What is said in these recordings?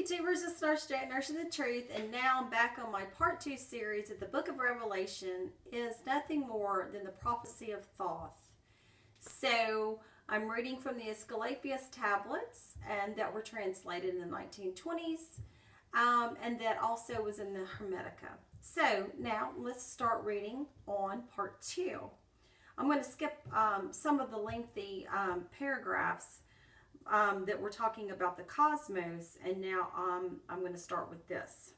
YouTubers, it's Nurse Jack, Nursing the Truth, and now I'm back on my part 2 series that the book of Revelation is nothing more than the prophecy of Thoth. So I'm reading from the Asclepius tablets, and that were translated in the 1920s, and that also was in the Hermetica. So now let's start reading on part 2. I'm going to skip some of the lengthy paragraphs that we're talking about the cosmos, and now I'm going to start with this.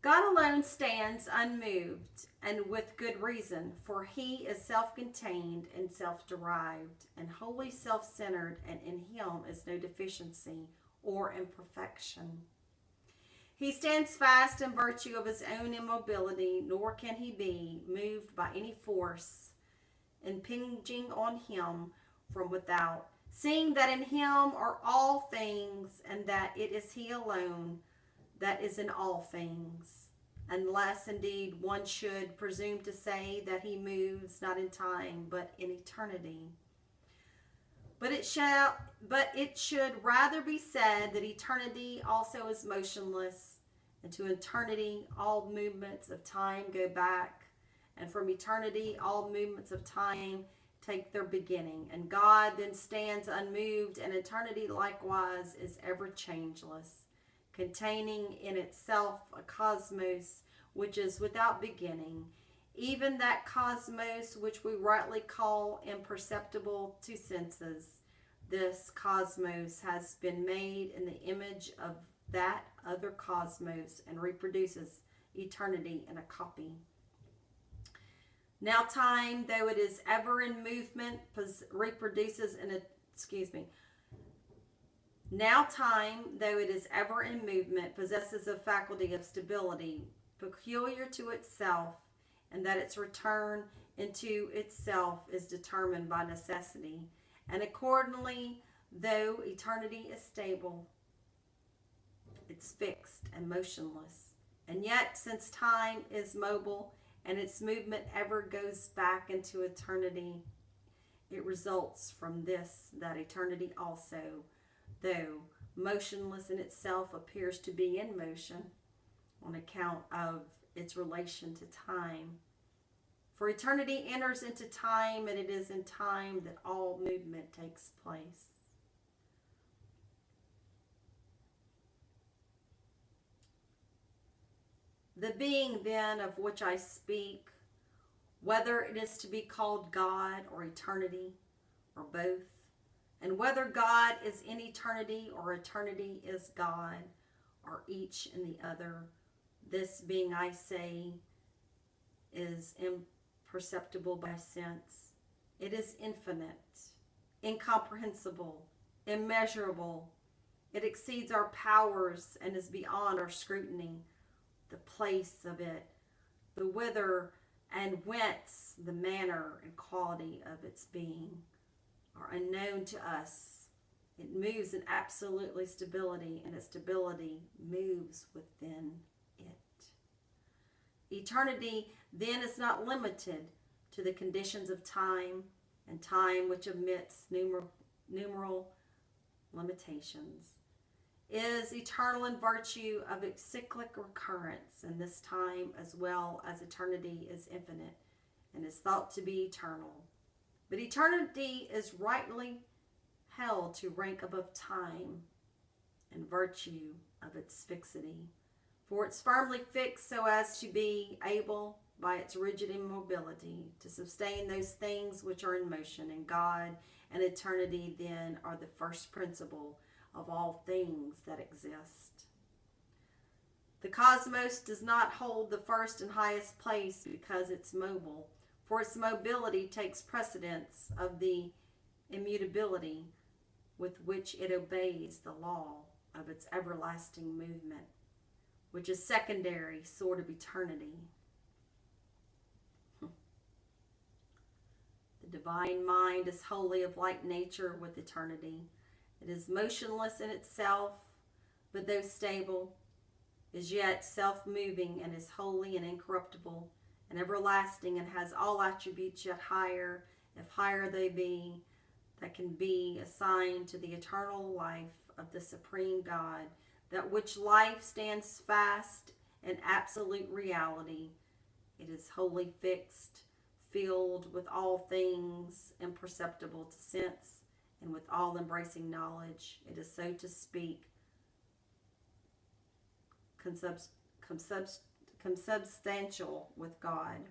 God alone stands unmoved, and with good reason, for he is self-contained and self-derived, and wholly self-centered, and in him is no deficiency or imperfection. He stands fast in virtue of his own immobility, nor can he be moved by any force impinging on him from without, seeing that in him are all things, and that it is he alone that is in all things, unless indeed one should presume to say that he moves not in time but in eternity. But it should rather be said that eternity also is motionless, and to eternity all movements of time go back, and from eternity all movements of time take their beginning. And God then stands unmoved, and eternity likewise is ever changeless, containing in itself a cosmos which is without beginning, even that cosmos which we rightly call imperceptible to senses. This cosmos has been made in the image of that other cosmos and reproduces eternity in a copy. Now time, though it is ever in movement, reproduces in a, Now time, though it is ever in movement, possesses a faculty of stability peculiar to itself, and that its return into itself is determined by necessity. And accordingly, though eternity is stable, it's fixed and motionless. And yet, since time is mobile and its movement ever goes back into eternity, it results from this that eternity also, though motionless in itself, appears to be in motion on account of its relation to time. For eternity enters into time, and it is in time that all movement takes place. The being then of which I speak, whether it is to be called God or eternity or both, and whether God is in eternity or eternity is God, or each in the other, this being, I say, is imperceptible by sense. It is infinite, incomprehensible, immeasurable. It exceeds our powers and is beyond our scrutiny. The place of it, the whither and whence, the manner and quality of its being are unknown to us. It moves in absolutely stability, and its stability moves within it. Eternity then is not limited to the conditions of time, and time, which admits numeral limitations, is eternal in virtue of its cyclic recurrence, and this time as well as eternity is infinite and is thought to be eternal. But eternity is rightly held to rank above time in virtue of its fixity, for it's firmly fixed so as to be able by its rigid immobility to sustain those things which are in motion, and God and eternity then are the first principle of all things that exist. The cosmos does not hold the first and highest place because it's mobile, for its mobility takes precedence of the immutability with which it obeys the law of its everlasting movement, which is secondary sort of eternity. The divine mind is wholly of like nature with eternity. It is motionless in itself, but though stable, is yet self-moving, and is holy and incorruptible and everlasting, and has all attributes yet higher, if higher they be, that can be assigned to the eternal life of the supreme God, that which life stands fast in absolute reality. It is wholly fixed, filled with all things imperceptible to sense, and with all embracing knowledge. It is, so to speak, consubstantial with God.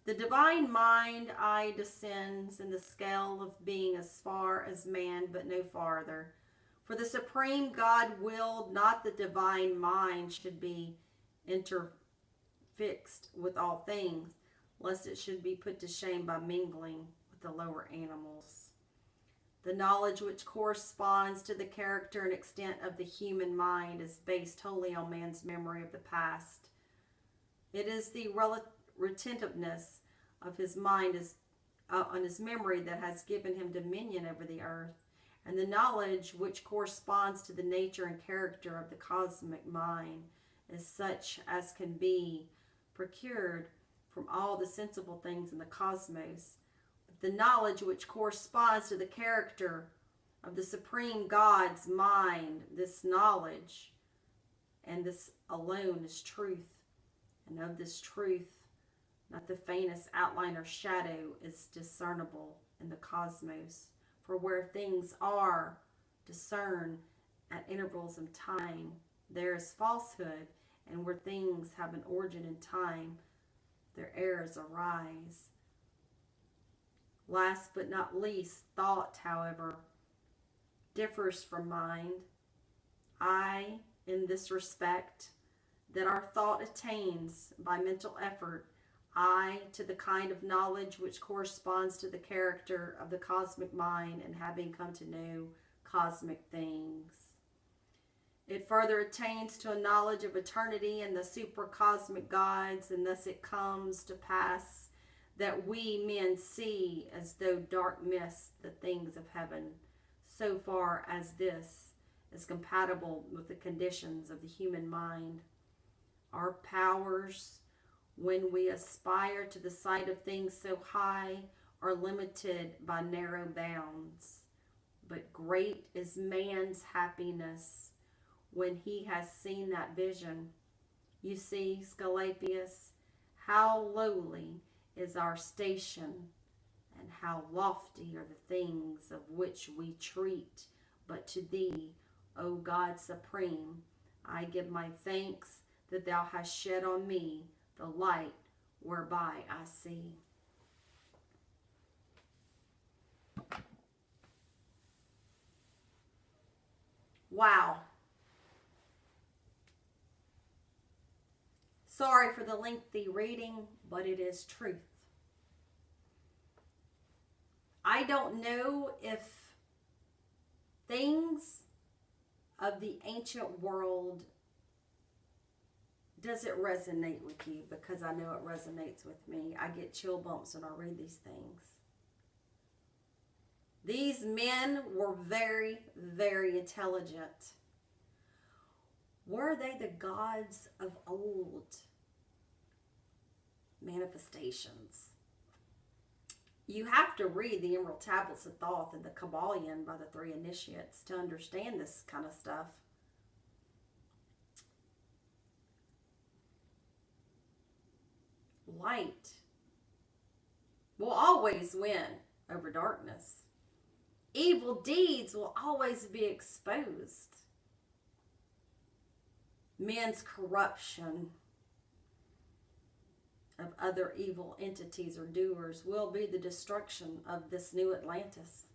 The divine mind eye descends in the scale of being as far as man, but no farther. For the supreme God willed not the divine mind should be interfixed with all things, lest it should be put to shame by mingling with the lower animals. The knowledge which corresponds to the character and extent of the human mind is based wholly on man's memory of the past. It is the retentiveness of his mind on his memory that has given him dominion over the earth, and the knowledge which corresponds to the nature and character of the cosmic mind is such as can be procured from all the sensible things in the cosmos. But the knowledge which corresponds to the character of the supreme God's mind, this knowledge, and this alone is truth. And of this truth, not the faintest outline or shadow is discernible in the cosmos. For where things are discerned at intervals of time, there is falsehood, and where things have an origin in time, their errors arise. Last but not least, thought, however, differs from mind. In this respect, that our thought attains by mental effort, to the kind of knowledge which corresponds to the character of the cosmic mind, and having come to know cosmic things. It further attains to a knowledge of eternity and the supracosmic gods, and thus it comes to pass that we men see as though dark mist the things of heaven, so far as this is compatible with the conditions of the human mind. Our powers, when we aspire to the sight of things so high, are limited by narrow bounds. But great is man's happiness when he has seen that vision. You see, Scopapius, how lowly is our station, and how lofty are the things of which we treat. But to thee, O God supreme, I give my thanks that thou hast shed on me the light whereby I see. Wow. Sorry for the lengthy reading, but it is truth. I don't know if things of the ancient world, does it resonate with you? Because I know it resonates with me. I get chill bumps when I read these things. These men were very, very intelligent. Were they the gods of old manifestations? You have to read the Emerald Tablets of Thoth and the Kabbalion by the Three Initiates to understand this kind of stuff. Light will always win over darkness. Evil deeds will always be exposed. Men's corruption of other evil entities or doers will be the destruction of this new Atlantis.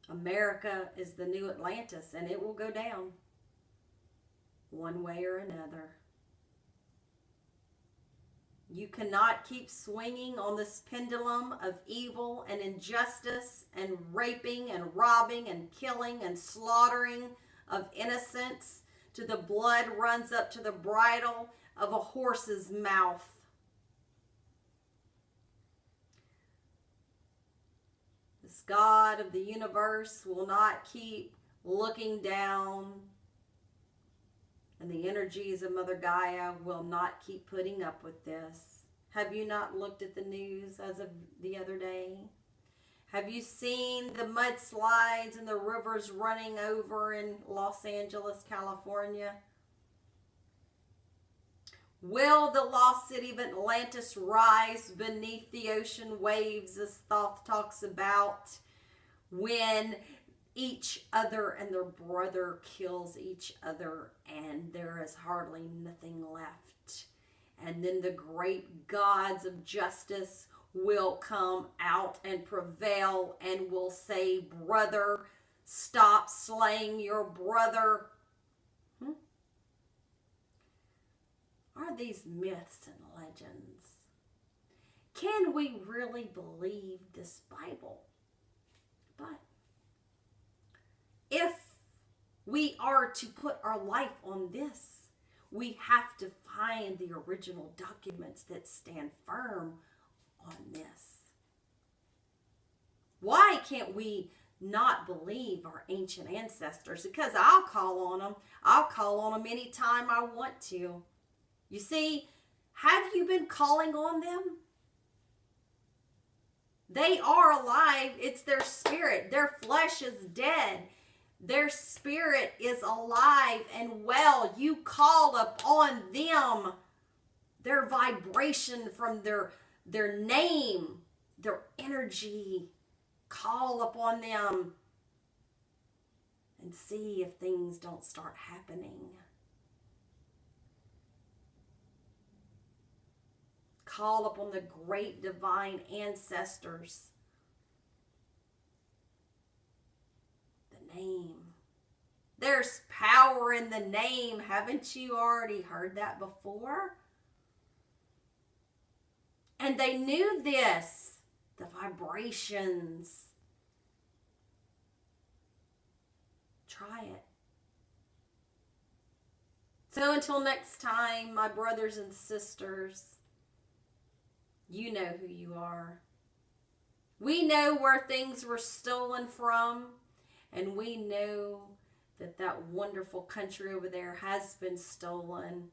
America is the new Atlantis, and it will go down one way or another. You cannot keep swinging on this pendulum of evil and injustice and raping and robbing and killing and slaughtering of innocents till the blood runs up to the bridle of a horse's mouth. This God of the universe will not keep looking down, and the energies of Mother Gaia will not keep putting up with this. Have you not looked at the news as of the other day? Have you seen the mudslides and the rivers running over in Los Angeles, California? Will the lost city of Atlantis rise beneath the ocean waves, as Thoth talks about, when each other and their brother kills each other and there is hardly nothing left? And then the great gods of justice will come out and prevail and will say, brother, stop slaying your brother. Are these myths and legends? Can we really believe this Bible? But if we are to put our life on this, we have to find the original documents that stand firm on this. Why can't we not believe our ancient ancestors? Because I'll call on them. I'll call on them anytime I want to. You see, have you been calling on them? They are alive. It's their spirit. Their flesh is dead. Their spirit is alive and well. You call upon them. Their vibration from their name, their energy. Call upon them and see if things don't start happening. Call upon the great divine ancestors. The name. There's power in the name. Haven't you already heard that before? And they knew this. The vibrations. Try it. So until next time, my brothers and sisters, you know who you are. We know where things were stolen from, and we know that that wonderful country over there has been stolen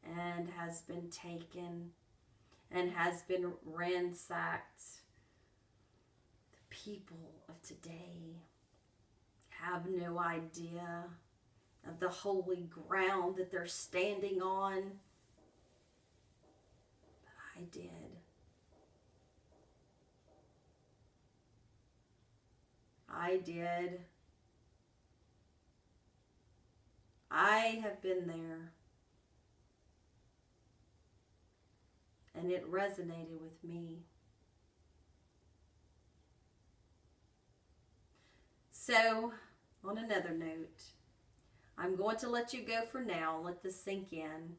and has been taken and has been ransacked. The people of today have no idea of the holy ground that they're standing on. But I did. I did. I have been there. And it resonated with me. So, on another note, I'm going to let you go for now. Let this sink in.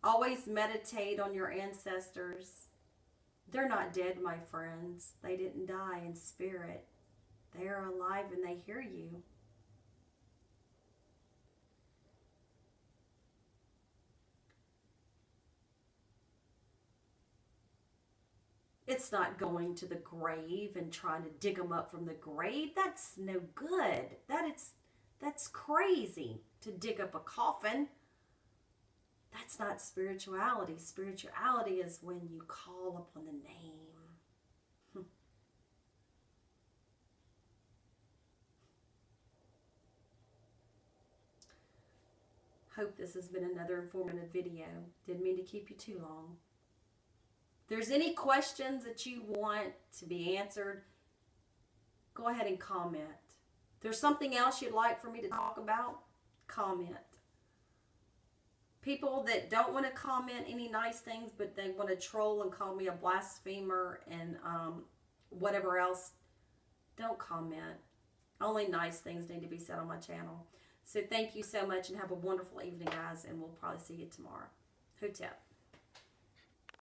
Always meditate on your ancestors. They're not dead, my friends. They didn't die in spirit. They are alive and they hear you. It's not going to the grave and trying to dig them up from the grave. That's no good. That's crazy to dig up a coffin. That's not spirituality. Spirituality is when you call upon the name. Hope this has been another informative video. Didn't mean to keep you too long. If there's any questions that you want to be answered, go ahead and comment. If there's something else you'd like for me to talk about, comment. People that don't want to comment any nice things, but they want to troll and call me a blasphemer and whatever else, don't comment. Only nice things need to be said on my channel. So thank you so much and have a wonderful evening, guys, and we'll probably see you tomorrow. Hotep.